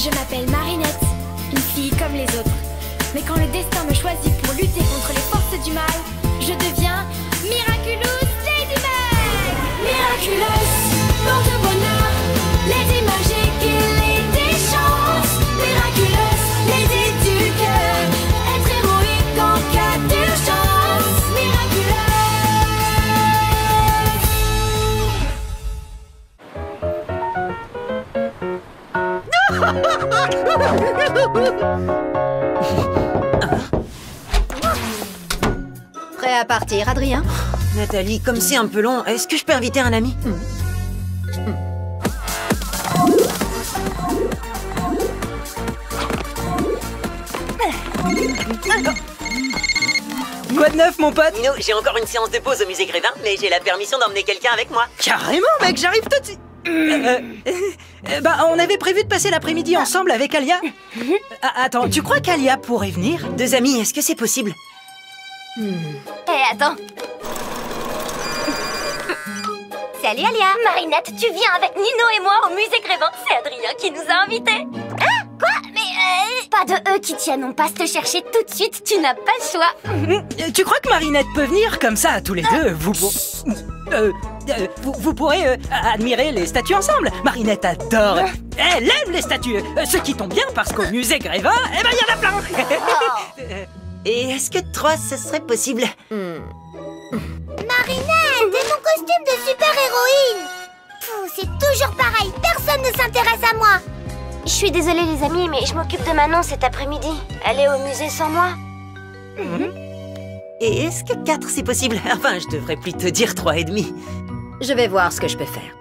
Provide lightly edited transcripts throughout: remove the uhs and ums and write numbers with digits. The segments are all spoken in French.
Je m'appelle Marinette, une fille comme les autres. Mais quand le destin me choisit pour lutter contre les forces du mal, je deviens Miraculous Ladybug. Miraculous, porte bonheur, Lady magique et Lady chance. Miraculous, Lady du cœur, être héroïque en cas d'urgence. Prêt à partir, Adrien? Nathalie, comme c'est un peu long, est-ce que je peux inviter un ami? Quoi de neuf, mon pote? Nino, j'ai encore une séance de pause au musée Grévin, mais j'ai la permission d'emmener quelqu'un avec moi. Carrément, mec, j'arrive tout de suite. On avait prévu de passer l'après-midi ensemble avec Alia. Attends, tu crois qu'Alia pourrait venir? Deux amis, est-ce que c'est possible? Attends. Salut Alia. Marinette, tu viens avec Nino et moi au musée Grévin. C'est Adrien qui nous a invités. Hein? Quoi? Mais pas de eux qui tiennent, on passe te chercher tout de suite. Tu n'as pas le choix. Tu crois que Marinette peut venir? Comme ça, tous les deux, vous pourrez admirer les statues ensemble. Marinette adore. Elle aime les statues. Ce qui tombe bien parce qu'au musée Grévin, il y en a plein. Et est-ce que trois, ce serait possible? Marinette, et mon costume de super-héroïne. C'est toujours pareil, personne ne s'intéresse à moi. Je suis désolée les amis, mais je m'occupe de Manon cet après-midi. Elle est au musée sans moi. Et est-ce que 4 c'est possible? Enfin, je devrais plutôt dire 3 et demi. Je vais voir ce que je peux faire.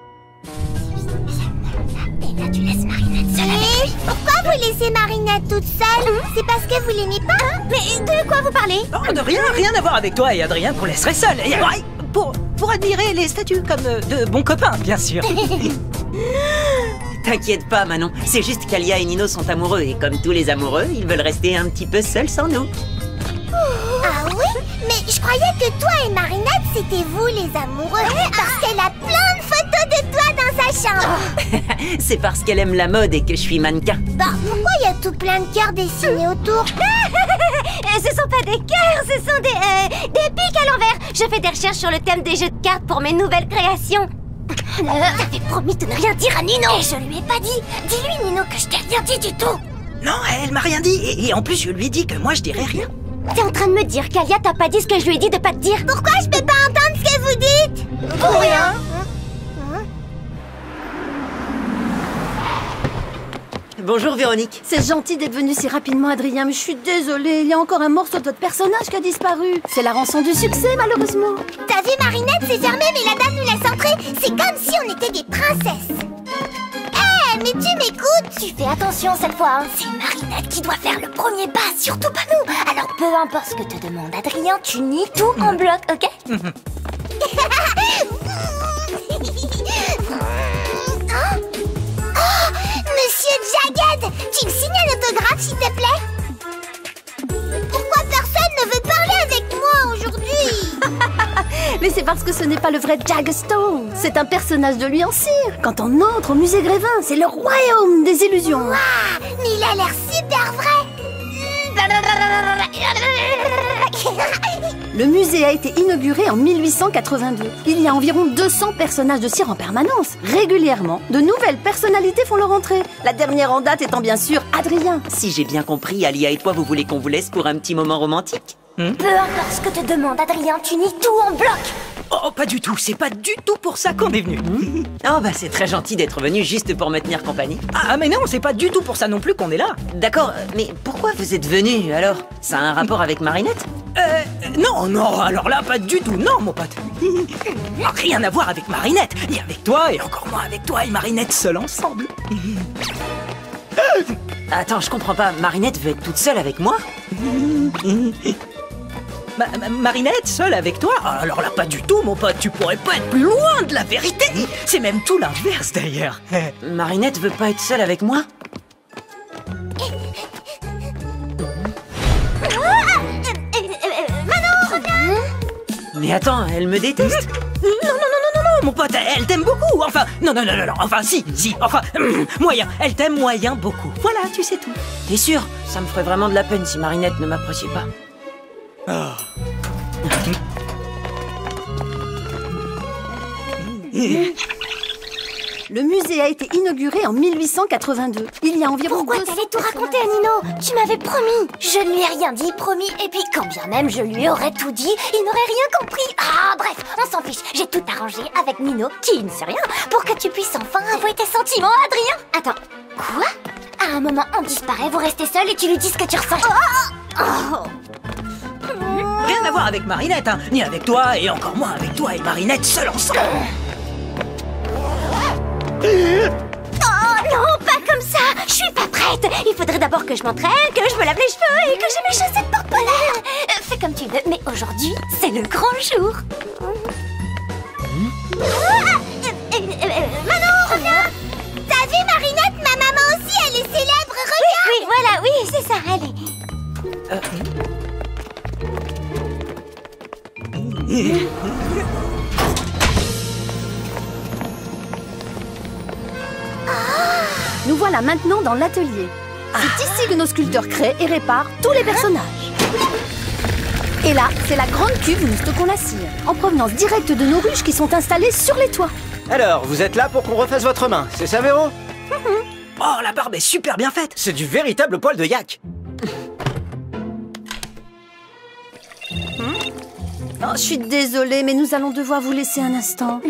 Et là, tu laisses Marinette seule avec lui. Pourquoi vous laissez Marinette toute seule? C'est parce que vous l'aimez pas? Mais de quoi vous parlez? Oh, de rien à voir avec toi et Adrien qu'on laisserait seul. Et, pour admirer les statues comme de bons copains, bien sûr. T'inquiète pas, Manon. C'est juste qu'Alia et Nino sont amoureux et comme tous les amoureux, ils veulent rester un petit peu seuls sans nous. Ah oui? Mais je croyais que toi et Marinette, c'était vous les amoureux. Parce qu'elle a plein de photos de toi dans sa chambre. C'est parce qu'elle aime la mode et que je suis mannequin. Bah, pourquoi il y a tout plein de cœurs dessinés autour? Ce sont pas des cœurs, ce sont des pics à l'envers. Je fais des recherches sur le thème des jeux de cartes pour mes nouvelles créations. T'avais promis de ne rien dire à Nino. Et je lui ai pas dit. Dis-lui, Nino, que je t'ai rien dit du tout. Non, elle m'a rien dit. Et en plus, je lui ai dit que moi, je dirais rien. T'es en train de me dire qu'Alia t'a pas dit ce que je lui ai dit de pas te dire? Pourquoi je peux pas entendre ce que vous dites? Pour rien. Bonjour Véronique. C'est gentil d'être venu si rapidement, Adrien, mais je suis désolée. Il y a encore un morceau de votre personnage qui a disparu. C'est la rançon du succès, malheureusement. T'as vu, Marinette, c'est fermé, mais la dame nous laisse entrer. C'est comme si on était des princesses. Mais tu m'écoutes? Tu fais attention cette fois, hein. C'est Marinette qui doit faire le premier pas, surtout pas nous. Alors peu importe ce que te demande Adrien, tu nies tout en bloc, ok? Monsieur Jagged, tu me signes un autographe s'il te plaît? Pourquoi personne ne veut parler avec moi aujourd'hui? Mais c'est parce que ce n'est pas le vrai Jaggerstone. C'est un personnage de lui en cire. Quand on entre au musée Grévin, c'est le royaume des illusions. Waouh, mais il a l'air super vrai. Le musée a été inauguré en 1882. Il y a environ 200 personnages de cire en permanence. Régulièrement, de nouvelles personnalités font leur entrée. La dernière en date étant bien sûr Adrien. Si j'ai bien compris, Alia et toi, vous voulez qu'on vous laisse pour un petit moment romantique? Peu importe ce que te demande Adrien, tu nies tout en bloc. Oh, pas du tout. C'est pas du tout pour ça qu'on est venu. Oh, bah c'est très gentil d'être venu juste pour me tenir compagnie. Ah, mais non, c'est pas du tout pour ça non plus qu'on est là. D'accord, mais pourquoi vous êtes venu alors? Ça a un rapport avec Marinette? Non, alors là, pas du tout, non, mon pote. Rien à voir avec Marinette, ni avec toi, et encore moins avec toi et Marinette seuls ensemble. Attends, je comprends pas, Marinette veut être toute seule avec moi? Marinette seule avec toi? Alors là, pas du tout, mon pote, tu pourrais pas être plus loin de la vérité. C'est même tout l'inverse, d'ailleurs. Marinette veut pas être seule avec moi? Manon, reviens. Mais attends, elle me déteste. Non, pote, elle t'aime beaucoup. Enfin, non, enfin, si, enfin, moyen. Elle t'aime moyen beaucoup. Voilà, tu sais tout. T'es sûr? Ça me ferait vraiment de la peine si Marinette ne m'appréciait pas. Le musée a été inauguré en 1882. Il y a environ Pourquoi 200 t'allais tout raconter à Nino? Tu m'avais promis. Je ne lui ai rien dit, promis. Et puis, quand bien même je lui aurais tout dit, il n'aurait rien compris. Ah, bref, on s'en fiche. J'ai tout arrangé avec Nino, qui ne sait rien, pour que tu puisses enfin avouer tes sentiments, Adrien. Attends, quoi? À un moment, on disparaît, vous restez seul et tu lui dis ce que tu ressens. Rien à voir avec Marinette, hein. Ni avec toi, et encore moins avec toi et Marinette seuls ensemble. Oh non, pas comme ça. Je suis pas prête. Il faudrait d'abord que je m'entraîne, que je me lave les cheveux et que j'ai mes chaussettes porte-polaires. Fais comme tu veux, mais aujourd'hui, c'est le grand jour. Manon, reviens. T'as vu Marinette? Ma maman aussi, elle est célèbre. Regarde. Oui, voilà, oui, c'est ça, allez. Nous voilà maintenant dans l'atelier. C'est ici que nos sculpteurs créent et réparent tous les personnages. Et là, c'est la grande cuve où nous stockons la cire, en provenance directe de nos ruches qui sont installées sur les toits. Alors, vous êtes là pour qu'on refasse votre main, c'est ça, Véro? Oh, la barbe est super bien faite. C'est du véritable poil de yak. Oh, je suis désolée, mais nous allons devoir vous laisser un instant.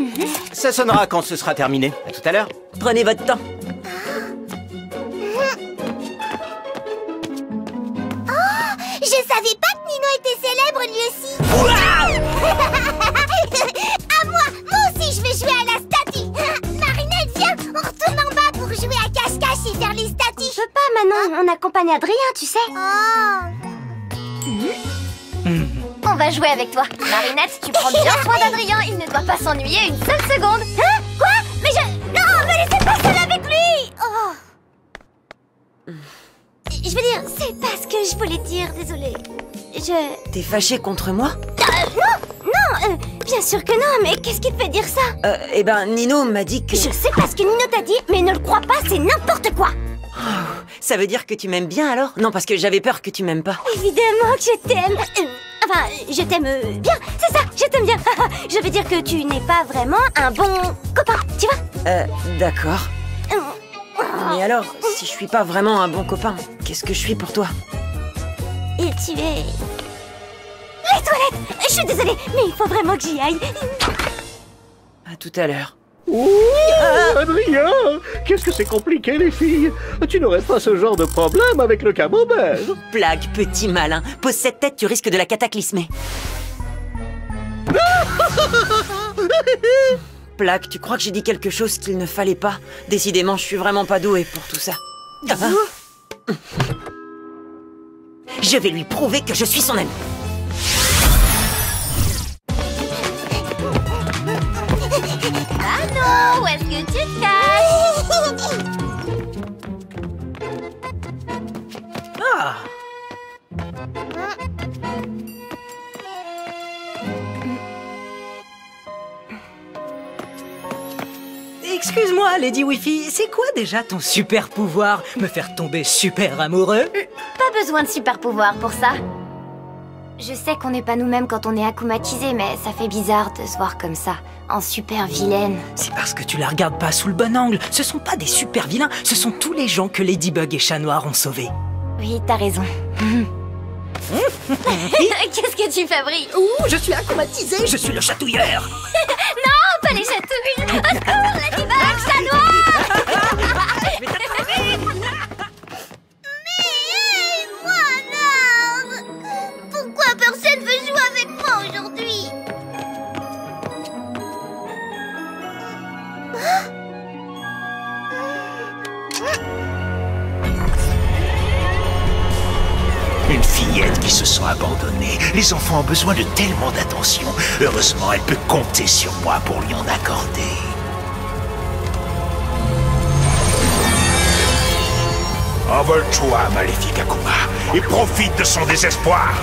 Ça sonnera quand ce sera terminé. À tout à l'heure. Prenez votre temps. Je savais pas que Nino était célèbre lui aussi. À moi aussi je vais jouer à la statue. Marinette, viens, on retourne en bas pour jouer à cache-cache et faire les statues. Je peux pas, Manon, on accompagne Adrien, tu sais. On va jouer avec toi. Marinette, tu prends bien soin d'Adrien, il ne doit pas s'ennuyer une seule seconde. Hein? Quoi? Mais non, me laissez pas seule avec lui. Je veux dire, c'est pas ce que je voulais dire, désolée. T'es fâché contre moi? Non, bien sûr que non, mais qu'est-ce qui te fait dire ça? Eh ben, Nino m'a dit que... Je sais pas ce que Nino t'a dit, mais ne le crois pas, c'est n'importe quoi. Ça veut dire que tu m'aimes bien alors? Non, parce que j'avais peur que tu m'aimes pas. Évidemment que je t'aime. Enfin, je t'aime bien, c'est ça, je t'aime bien. Je veux dire que tu n'es pas vraiment un bon copain, tu vois? D'accord. Mais alors, si je suis pas vraiment un bon copain, qu'est-ce que je suis pour toi? Et tu es... Les toilettes! Je suis désolée, mais il faut vraiment que j'y aille. À tout à l'heure. Ouh, Adrien, qu'est-ce que c'est compliqué, les filles. Tu n'aurais pas ce genre de problème avec le camembert. Blague, petit malin. Pose cette tête, tu risques de la cataclysmer. Plaque, tu crois que j'ai dit quelque chose qu'il ne fallait pas? Décidément, je suis vraiment pas douée pour tout ça. Je vais lui prouver que je suis son ami. Ah non, où est-ce que tu te caches? Ah. Excuse-moi, Lady Wifi, c'est quoi déjà ton super pouvoir? Me faire tomber super amoureux? Pas besoin de super pouvoir pour ça. Je sais qu'on n'est pas nous-mêmes quand on est akumatisé, mais ça fait bizarre de se voir comme ça, en super vilaine. C'est parce que tu la regardes pas sous le bon angle. Ce sont pas des super vilains, ce sont tous les gens que Ladybug et Chat Noir ont sauvés. Oui, t'as raison. Qu'est-ce que tu fabriques? Ouh, je suis akumatisé, je suis le chatouilleur. Non, pas les chatouilles. Au secours, Ladybug, Chat Noir. Mais moi alors? Pourquoi personne veut jouer avec moi aujourd'hui? Une fillette qui se sent abandonnée. Les enfants ont besoin de tellement d'attention. Heureusement, elle peut compter sur moi pour lui en accorder. Envole-toi, maléfique Akuma, et profite de son désespoir.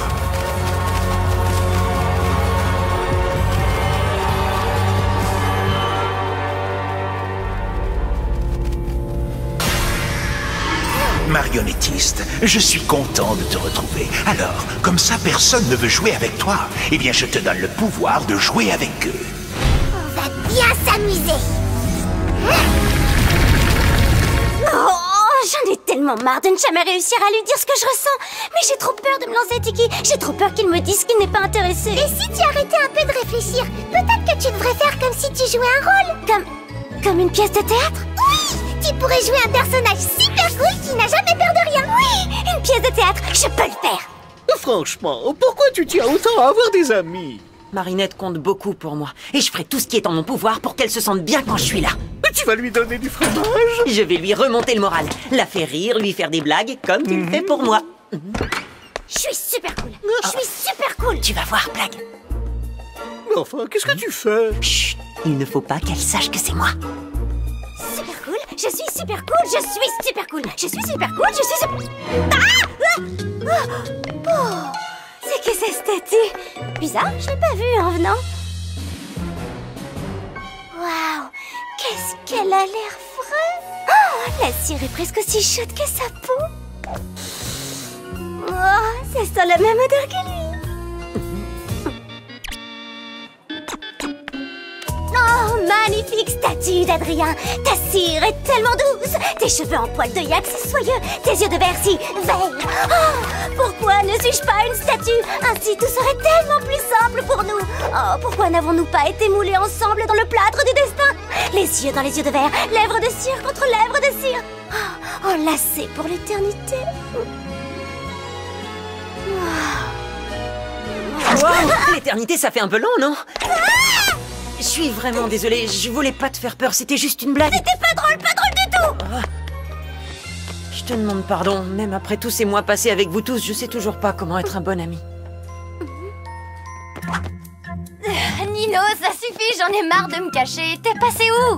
Marionnettiste, je suis content de te retrouver. Alors, comme ça personne ne veut jouer avec toi, eh bien je te donne le pouvoir de jouer avec eux. On va bien s'amuser. Oh, j'en ai tellement marre de ne jamais réussir à lui dire ce que je ressens. Mais j'ai trop peur de me lancer, Tiki. J'ai trop peur qu'il me dise qu'il n'est pas intéressé. Et si tu arrêtais un peu de réfléchir, peut-être que tu devrais faire comme si tu jouais un rôle. Comme une pièce de théâtre? Oui! Tu pourrais jouer un personnage super cool qui n'a jamais peur de rien. Oui! Une pièce de théâtre, je peux le faire. Franchement, pourquoi tu tiens autant à avoir des amis? Marinette compte beaucoup pour moi. Et je ferai tout ce qui est en mon pouvoir pour qu'elle se sente bien quand je suis là. Tu vas lui donner du fromage? Je vais lui remonter le moral. La faire rire, lui faire des blagues, comme tu le fais pour moi. Je suis super cool. Je suis super cool. Tu vas voir, blague. Mais enfin, qu'est-ce que tu fais? Chut, il ne faut pas qu'elle sache que c'est moi. Super cool, je suis super cool, je suis super cool, je suis super cool, je suis super... Ah! C'est que cette statue? Bizarre, je l'ai pas vue en venant. Waouh, qu'est-ce qu'elle a l'air fraîche! Oh, la cire est presque aussi chaude que sa peau. Oh, ça sent la même odeur que lui. Oh, magnifique statue d'Adrien. Ta cire est tellement douce. Tes cheveux en poil de yak si soyeux. Tes yeux de verre si verts. Oh, pourquoi ne suis-je pas une statue? Ainsi tout serait tellement plus simple pour nous. Oh, pourquoi n'avons-nous pas été moulés ensemble dans le plâtre du destin? Les yeux dans les yeux de verre, lèvres de cire contre lèvres de cire. Oh, enlacés pour l'éternité. Wow, l'éternité, ça fait un peu long, non? Je suis vraiment désolée, je voulais pas te faire peur, c'était juste une blague. C'était pas drôle du tout. Je te demande pardon, même après tous ces mois passés avec vous tous, je sais toujours pas comment être un bon ami. Nino, ça suffit, j'en ai marre de me cacher. T'es passé où?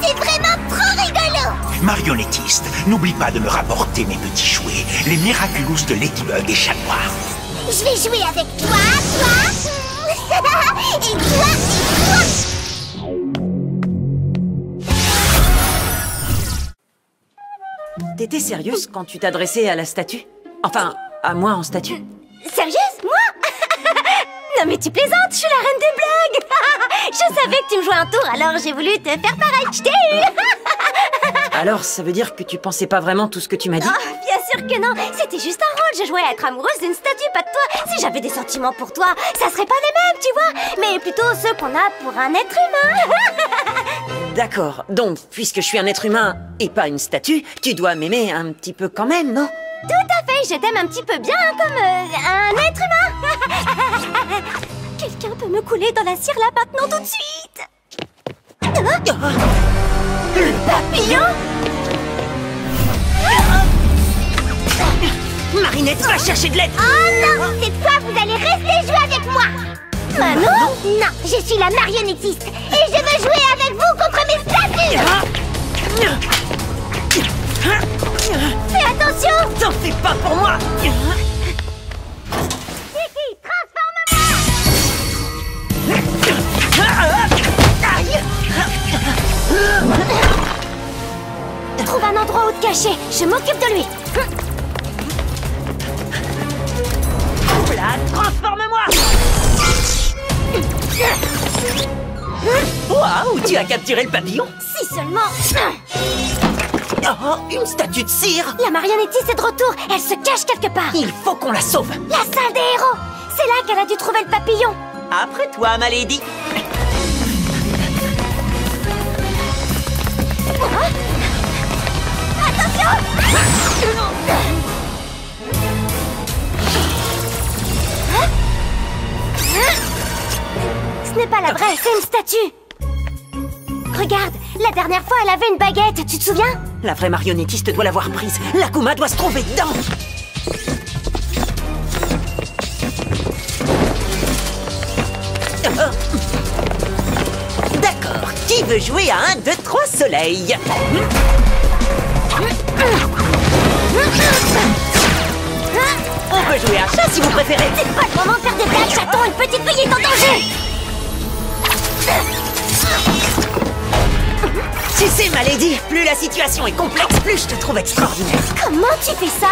C'est vraiment trop rigolo. Marionnettiste, n'oublie pas de me rapporter mes petits jouets, les Miraculous de Ladybug et Chat Noir. Je vais jouer avec toi et toi. T'étais sérieuse quand tu t'adressais à la statue? Enfin, à moi en statue. Sérieuse, moi? Non mais tu plaisantes, je suis la reine des blagues. Je savais que tu me jouais un tour, alors j'ai voulu te faire pareil. Je t'ai eu. Alors, ça veut dire que tu pensais pas vraiment tout ce que tu m'as dit? Oh, bien sûr que non, c'était juste un rôle. Je jouais à être amoureuse d'une statue, pas de toi. Si j'avais des sentiments pour toi, ça serait pas les mêmes, tu vois. Mais plutôt ceux qu'on a pour un être humain. D'accord, donc, puisque je suis un être humain et pas une statue, tu dois m'aimer un petit peu quand même, non? Tout à fait, je t'aime un petit peu bien comme un être humain. Quelqu'un peut me couler dans la cire là maintenant tout de suite. Le papillon? Marinette, va chercher de l'aide! Oh non, cette fois vous allez rester jouer avec moi. Non, non, je suis la marionnettiste et je veux jouer avec vous contre mes statues. Fais attention. T'en fais pas pour moi! Tiki, transforme-moi. Trouve un endroit où te cacher, je m'occupe de lui. Là, transforme-moi! Waouh, tu as capturé le papillon? Si seulement. Oh, une statue de cire! La marionnettiste est de retour, elle se cache quelque part. Il faut qu'on la sauve! La salle des héros. C'est là qu'elle a dû trouver le papillon. Après toi, ma lady! Attention! Ce n'est pas la vraie, c'est une statue. Regarde, la dernière fois, elle avait une baguette, tu te souviens? La vraie marionnettiste doit l'avoir prise. L'Akuma doit se trouver dedans! D'accord, qui veut jouer à 1, 2, 3 soleils? On peut jouer à chat si vous préférez. C'est pas le moment de faire des blagues, chaton. Une petite fille est en danger. Tu sais, ma lady, plus la situation est complexe, plus je te trouve extraordinaire. Comment tu fais ça?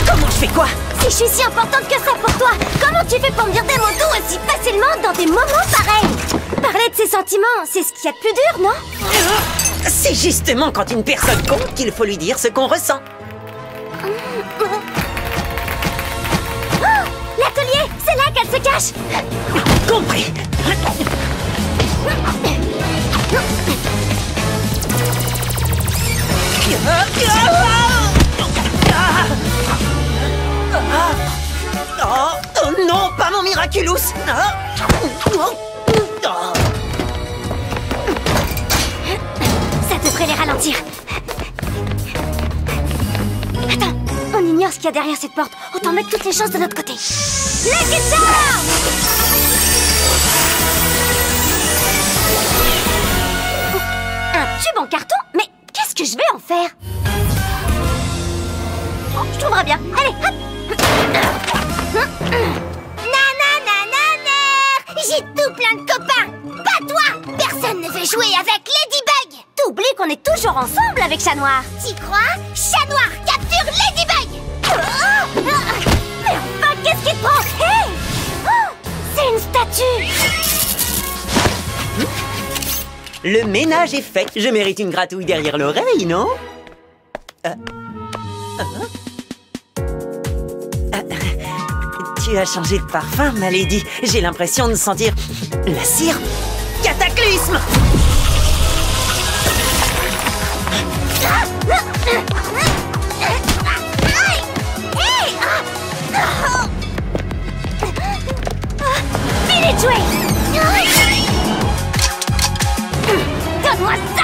Comment je fais quoi? Si je suis si importante que ça pour toi, comment tu fais pour me virer mon dos aussi facilement dans des moments pareils? Parler de ses sentiments, c'est ce qu'il y a de plus dur, non? C'est justement quand une personne compte qu'il faut lui dire ce qu'on ressent. L'atelier, c'est là qu'elle se cache. Compris. Oh non, pas mon Miraculous. Ça devrait les ralentir. Attends, on ignore ce qu'il y a derrière cette porte. Autant mettre toutes les chances de notre côté. Lucky Charm! Un tube en carton? Mais qu'est-ce que je vais en faire? Oh, je trouverai bien. Allez, hop! Nanana! J'ai tout plein de copains! Pas toi! Personne ne veut jouer avec Ladybug! T'oublies qu'on est toujours ensemble avec Chat Noir! T'y crois? Chat Noir capture Ladybug! Mais enfin, qu'est-ce qui te prend? Hey! Oh, c'est une statue! Le ménage est fait. Je mérite une gratouille derrière l'oreille, non? Tu as changé de parfum, ma lady. J'ai l'impression de sentir la cire. Cataclysme! Finis de jouer! Donne-moi ça!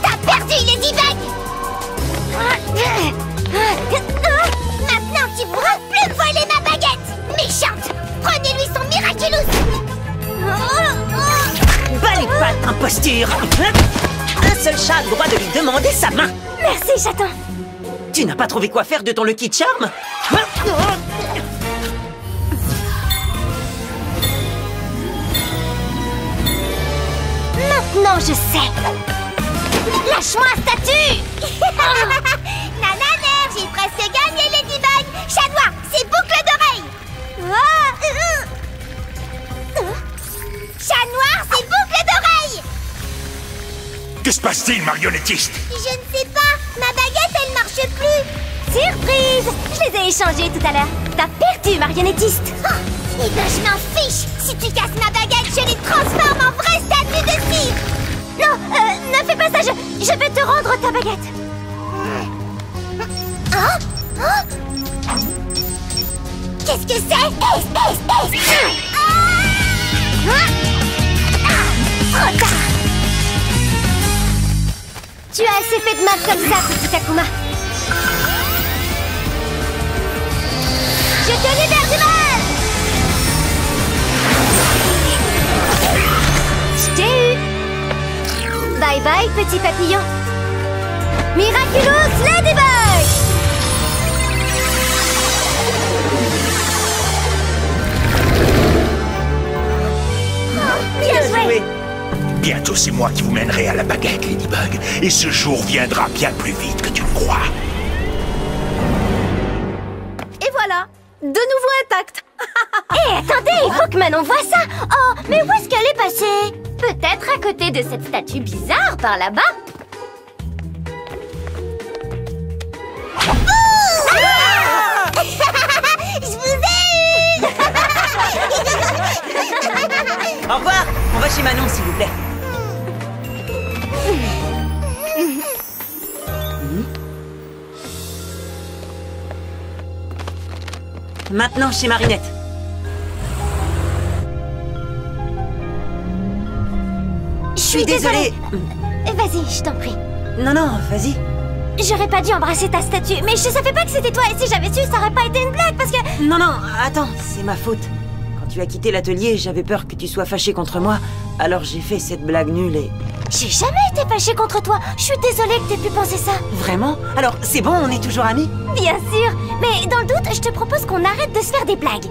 T'as perdu, Ladybug! Maintenant, tu pourras plus voler ma baguette! Méchante! Prenez-lui son Miraculous! Bas les pattes, imposture! Un seul chat a le droit de lui demander sa main! Merci, chaton! Tu n'as pas trouvé quoi faire de ton Lucky Charm? Maintenant, je sais! Lâche-moi, statue! Nananer, j'ai presque gagné, Ladybug! Chat Noir, c'est boucle d'oreille! Chat Noir, c'est boucle d'oreille! Que se passe-t-il, marionnettiste? Je ne sais pas, ma baguette, elle marche plus! Surprise! Je les ai échangés tout à l'heure. T'as perdu, marionnettiste! Eh ben, je m'en fiche! Si tu casses ma baguette, je les transforme en vraie statue de cire! Non, ne fais pas ça, je vais te rendre ta baguette! Qu'est-ce que c'est? Trop tard! Tu as assez fait de mal comme ça, petit Akuma! Je te libère du mal! Je t'ai eu! Bye bye, petit papillon! Miraculous Ladybug! Bien joué! Bientôt, c'est moi qui vous mènerai à la baguette, Ladybug. Et ce jour viendra bien plus vite que tu le crois. Et voilà, de nouveau intact. Hé, attendez, il faut que Manon voie ça! Oh, mais où est-ce qu'elle est passée? Peut-être à côté de cette statue bizarre par là-bas? Je vous ai eu! Au revoir! On va chez Manon, s'il vous plaît. Maintenant, chez Marinette. Je suis désolée. Vas-y, je t'en prie. Non, non, vas-y. J'aurais pas dû embrasser ta statue, mais je savais pas que c'était toi, et si j'avais su, ça aurait pas été une blague, parce que... Non, non, attends, c'est ma faute. Quand tu as quitté l'atelier, j'avais peur que tu sois fâché contre moi, alors j'ai fait cette blague nulle et... J'ai jamais été fâchée contre toi. Je suis désolée que t'aies pu penser ça. Vraiment? Alors, c'est bon, on est toujours amis? Bien sûr, mais dans le doute, je te propose qu'on arrête de se faire des blagues.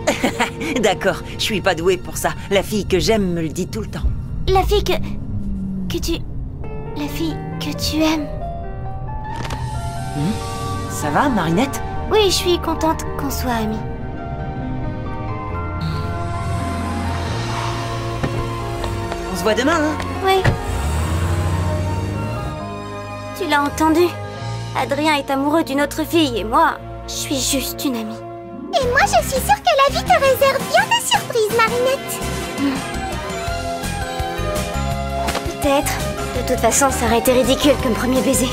D'accord, je suis pas douée pour ça. La fille que j'aime me le dit tout le temps. La fille que tu... La fille que tu aimes. Ça va, Marinette? Oui, je suis contente qu'on soit amis. On se voit demain, hein? Oui. Tu l'as entendu. Adrien est amoureux d'une autre fille et moi, je suis juste une amie. Et moi, je suis sûre que la vie te réserve bien des surprises, Marinette. Peut-être. De toute façon, ça aurait été ridicule comme premier baiser.